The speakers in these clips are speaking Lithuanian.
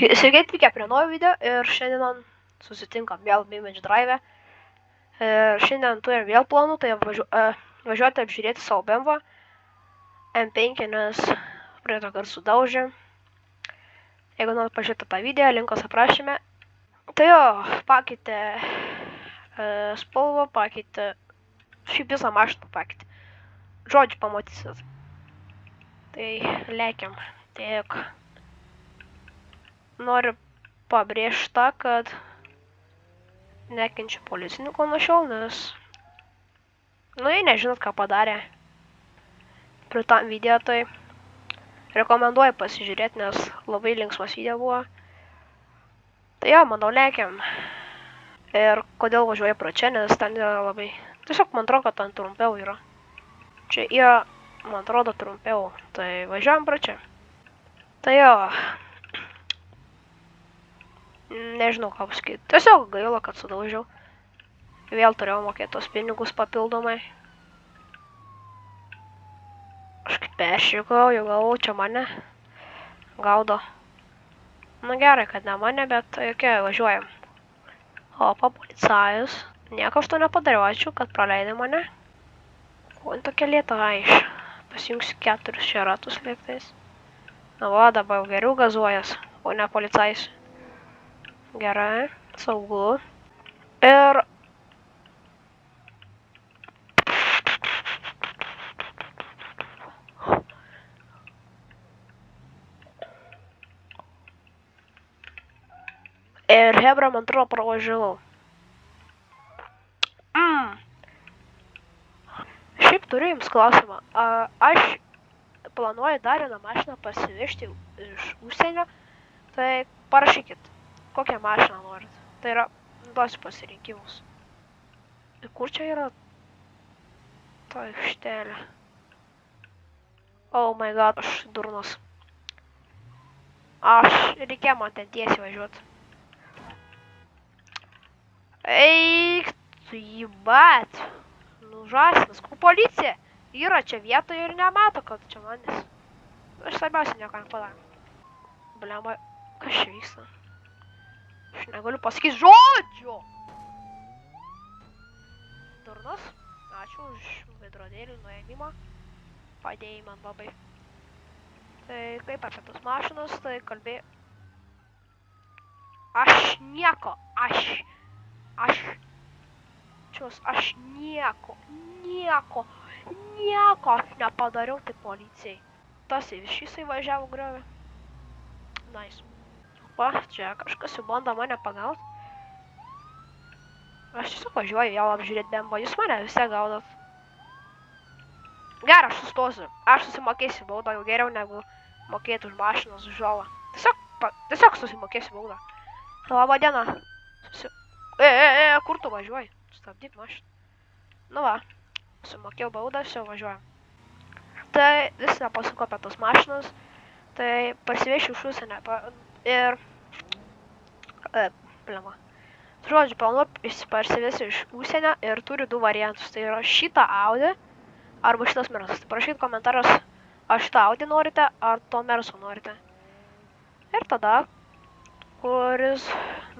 Sveiki atvykę prie naujo video ir šiandien susitinkam vėl Image Drive. Ir šiandien turim vėl planų, tai važiuoti apžiūrėti savo BMW M5, nes praeitą kartą sudaužė. Jeigu nori pažiūrėti tą video, linkas aprašyme. Tai jo, pakeitė spalvą, pakeitė šiaip visą mašiną pakeitė. Žodžiu pamatysit. Tai lėkiam. Tiek. Noriu pabrėžti tą, kad nekenčiu policininko nuo šiol, nes jei nežinot, ką padarė prie tam video, tai rekomenduoju pasižiūrėti, nes labai linksmas video buvo. Tai jo, manau, lėkiam. Ir kodėl važiuoju pro čia, nes ten yra labai... Tiesiog man atrodo, kad ten trumpiau yra. Čia yra, man atrodo, trumpiau. Tai važiuojam pro čia. Tai jo... Nežinau, ką pasakyti. Tiesiog gaila, kad sudaužiau. Vėl turėjau mokėti tos pinigus papildomai. Aš kaip peršykau, jau galvau, čia mane gaudo. Na gerai, kad ne mane, bet jokia, važiuojam. Opa, policajus. Nieko aš to nepadariau, ačiū, kad praleidai mane. Ko tokia lėta, aiš. Pasijungsiu 4 čia ratus lėktais. Na va, dabar jau geriau gazuojas, o ne policajus. Gerai, saugu. Ir... Hebra, man atrodo, pravažiavau. Šiaip turiu jums klausimą. Aš planuoju dar vieną mašiną pasivežti iš užsienio. Tai parašykit. Kokią mašiną norit. Tai yra, duosiu pasirinkimus. Kur čia yra ta aikštelė? Oh my god, aš durnas. Reikėjo man ten tiesiai važiuoti. Eik, tu jįbat. Nu, žąsinas, kur policija? Yra čia vietoje ir nemato, kad čia manęs. Aš svarbiausia nieko nepadarė. Blemba, kas čia vyksta? Aš negaliu pasakyti žodžio. Durnas, ačiū už veidrodėlį nuėmimą. Padėjai man labai. Tai kaip apie tas mašinas, tai kalbėjau. Aš nieko aš nepadariau tai policijai. Tas įvišysai važiavo griovė. Nice. Va, čia kažkas jau bando mane pagaut. Aš tiesiog važiuoju jau apžiūrėti BMW, jūs mane visi gaudot. Gerai, aš sustosiu. Aš susimokėsiu baudą jau geriau negu mokėti už mašinos žalą. Tiesiog susimokėsiu baudą. Labą dieną. Kur tu važiuoji? Stabdyk mašiną. Nu va, sumokėjau baudą, jau važiuojam. Tai vis nepasako apie tas mašinas. Tai parsivešiu iš užsienio ir... Blema. Žodžiu, planuoju parsivesti iš užsienio ir turiu 2 variantus. Tai yra šitą Audi arba šitas Mersas. Tai parašykit komentaras, ar šitą Audi norite, ar to Merso norite. Ir tada, kuris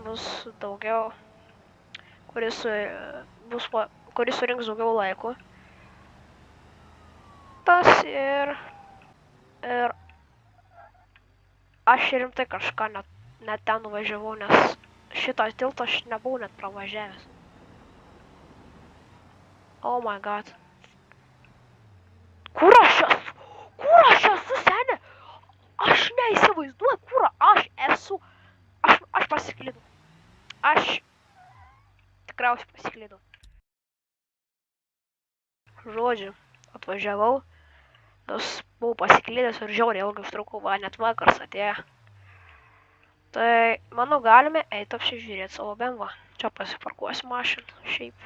bus daugiau, kuris surinks daugiau laiko. Tas ir aš rimtai kažką net ten nuvažiavau, nes šitą tiltą aš nebuvau net pravažiavęs. Oh my god. Kur aš esu, seni? Aš neįsivaizduoju, kur aš esu. Aš pasiklydau. Aš tikriausiai pasiklydau. Žodžiu, atvažiavau. Nes buvau pasiklydęs ir žiauriai ilgai užtrukau, net vakaras atėjo. Tai, manau, galime eiti apsižiūrėti savo BMW. Čia pasiparkuosiu mašiną, šiaip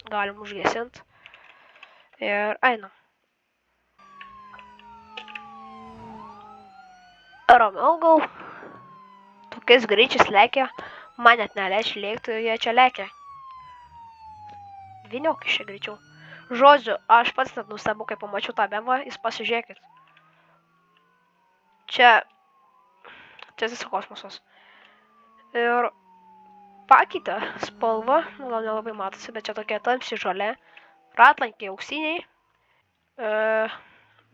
galim užgesinti. Ir einam. Ramiau gal. Tokiais greičiais lekia. Man net neleidžia lėkti, jie čia lekia. Vyniok iš čia greičiau. Žodžiu, aš pats net nustebu, kai pamačiau tą BMW, jūs pasižiūrėkit. Čia Čia tiesiog kosmosas. Ir pakeitė spalvą, gal nelabai matosi, bet čia tokia tamsi žalia. Ratlankiai auksiniai.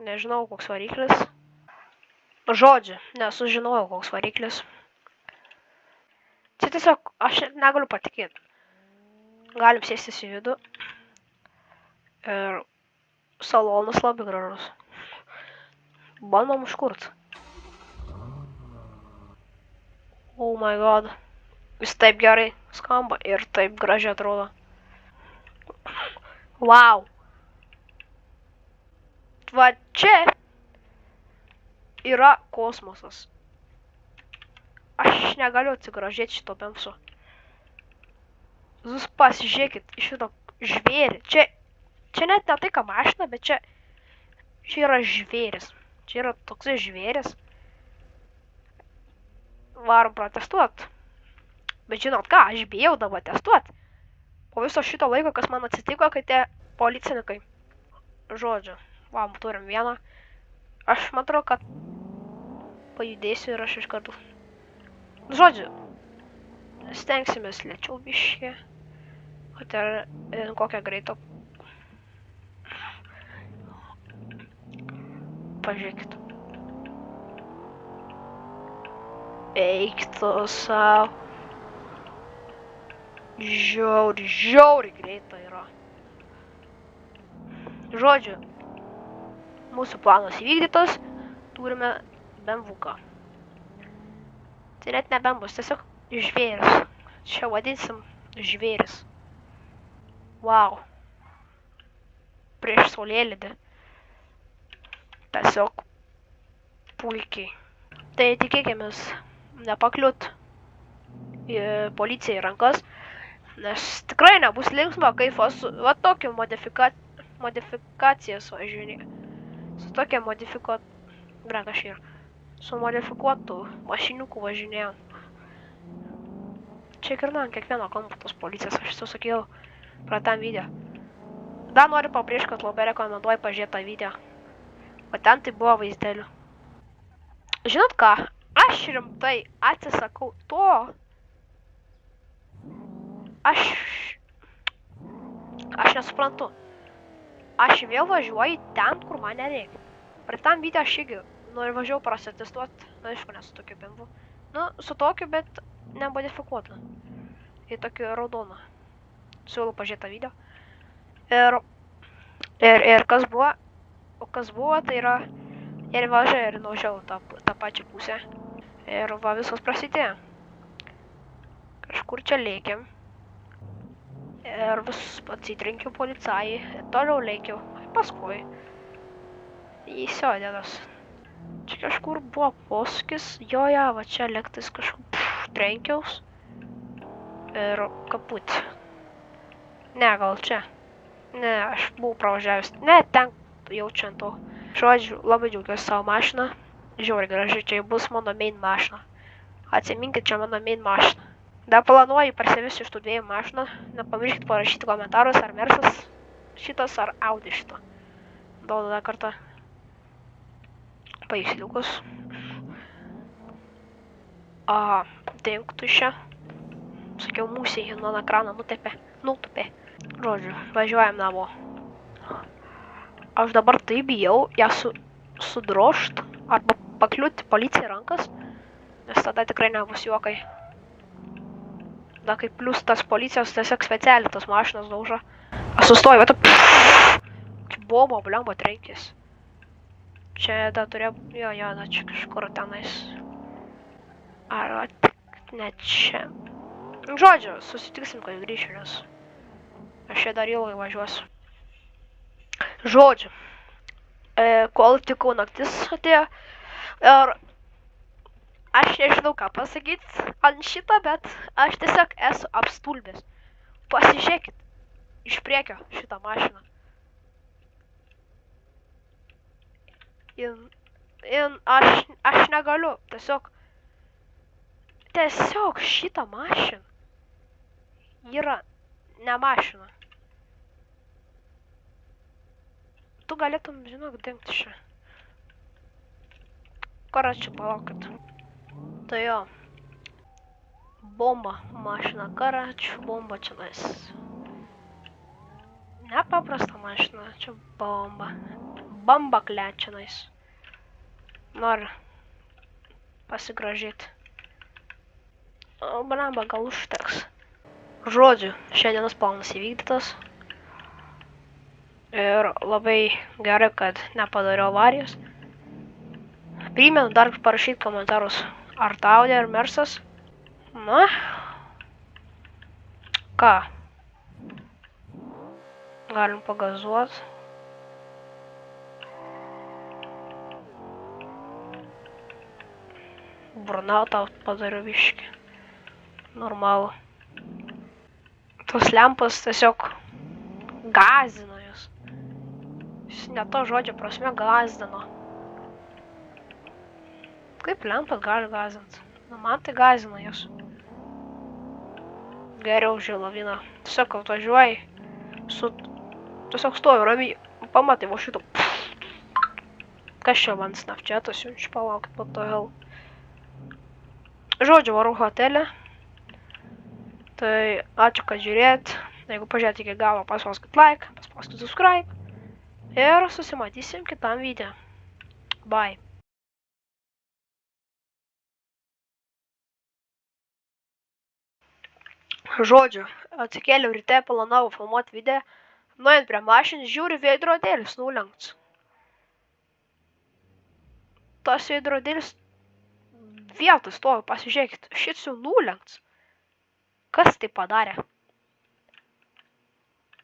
Nežinau, koks variklis. Žodžiu, nesužinojau, koks variklis. Čia tiesiog, aš negaliu patikėti. Galim sėstis į vidų. Ir salonas labai gražus. Bandom užkurt. Oh my god. Jis taip gerai skamba ir taip gražiai atrodo. Wow. Va čia yra kosmosas. Aš negaliu atsigražėti šito bemso. Jūs pasižiūrėkit iš šito žvėrį. Čia net ne tai, ką mašina, bet čia yra žvėris. Čia yra toksai žvėris. Varom protestuot. Bet žinot ką, aš bijau dabar testuot. Po viso šito laiko, kas man atsitiko, kai tie policininkai. Žodžiu, va, turim vieną. Aš matau, kad pajudėsiu ir aš iš karto. Žodžiu, stengsimės lėčiau biškį. Kad ir kokią greitą. Pažiūrėkit. Eik tu savo. Žiauri greita yra. Žodžiu, mūsų planas įvykdytas, turime bemvuką. Tai net ne bembus, tiesiog žvėris. Čia vadinsim žvėris. Wow. Prieš saulėlydį. Tiesiog puikiai. Tai tikėkimės nepakliūt į policiją į rankas. Nes tikrai nebus linksma, kaip va tokiu modifikacijas važinė. Su tokia su modifikuotų mašiniukų važinėjom. Čia kirna ant kiekvieno kampo tos policijos, aš jau sakiau praeitam video. Dar noriu pabrėžti, kad labai rekomenduoju pažiūrėti tą video. O ten tai buvo vaizdelių. Žinot ką, aš rimtai atsisakau to. Aš nesuprantu. Aš vėl važiuoju ten, kur man nereikia. Praeitam video aš irgi noriu važiuoju prasitestuoti. Na, aišku, nesu tokiu bemvu. Nu, su tokiu, bet nemodifikuotu. Į tokį raudoną. Siūlau pažiūrėti tą video. Ir kas buvo? O kas buvo, tai yra ir važiuoju ir nuvažiavau tą pačią pusę. Ir va viskas prasidėjo. Kažkur čia lėkiam. Ir vis atsitrenkiau policajai, toliau lėkiau, paskui įsiodėdas. Čia kažkur buvo posūkis, joja, va čia lėktais kažkur trenkiaus. Ir kaput. Ne, gal čia. Ne, aš buvau pravažiavęs. Ne, ten jaučiant to. Žodžiu, labai džiaugiuosi savo mašiną. Žiauriai gražiai, čia bus mano main mašina. Atsiminkit, čia mano main mašina. Dar planuoju parsivesti iš tų dviejų mašinų. Nepamirškit parašyti komentarus, ar Mersas šitas, ar Audi šito. Duodu dar kartą paveiksliukus. Dink tuščia. Sakiau, mūsiai nuo ekrano nutupė. Žodžiu, važiuojam namo. Aš dabar tai bijau ją sudrožt arba pakliūti policijai rankas, nes tada tikrai nebus juokai. Da, kaip plius tas policijos tiesiog specialiai tas mašinas daužo. Aš sustoju, va, bomba, blemba, trenkis. Čia da turėjo, jo, da čia kažkur tenais. Ar ne čia. Žodžiu, susitiksim, kai grįšiu, nes aš čia dar ilgai važiuosiu. Žodžiu, kol tikau naktis atėjo ir aš nežinau ką pasakyti ant šito, bet aš tiesiog esu apstulbęs. Pasižiūrėkit iš priekio šitą mašiną. Aš negaliu, tiesiog šitą mašiną yra ne mašina. Tu galėtum, žinok, dingti čia. Kur aš čia palaukit? Tai jo. Bomba. Mašina karač. Bomba čionais. Nepaprasta mašina. Čia bomba. Bamba klečionais. Noriu pasigražyti. O, blemba, gal užteks. Žodžiu, šiandienos planas įvykdytas. Ir labai gerai, kad nepadariau avarijos. Primenu dar parašyti komentarus, ar tau Audi ar Mersas. Na. Ką? Galim pagazuot. Burnoutą padariau biškį. Normalu. Tos lempas tiesiog gąsdino jūs. Jis ne to žodžio prasme gąsdino. Kaip lempas gali gąsdinti? Nu, man tai gąsdina jūs. Geriau žilaviną. Tiesiog atvažiuoji. Tiesiog stovi ramiai. Pamatai va šito. Kas čia man snapchatas siunčia, palaukit po to hell. Žodžiu, varau hotelį. Tai ačiū, kad žiūrėt. Jeigu pažiūrėt iki galo, paspauskit like, paspauskit subscribe. Ir susimatysim kitam video. Bye. Žodžiu, atsikėliau ryte, planavau filmuoti video. Nuėjant prie mašinos, žiūriu, veidrodėlis nulenktas. Tas veidrodėlis vietoj stovi, pasižiūrėkit, šits jau nulenktas. Kas tai padarė?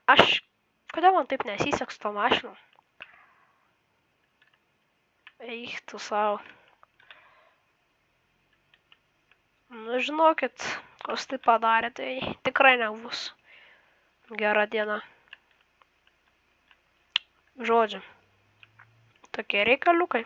Kodėl man taip nesiseks to mašinu? Eik tu savo. Nu, žinokit, kas tai padarė, tai tikrai nebus gera diena. Žodžiu, tokie reikaliukai.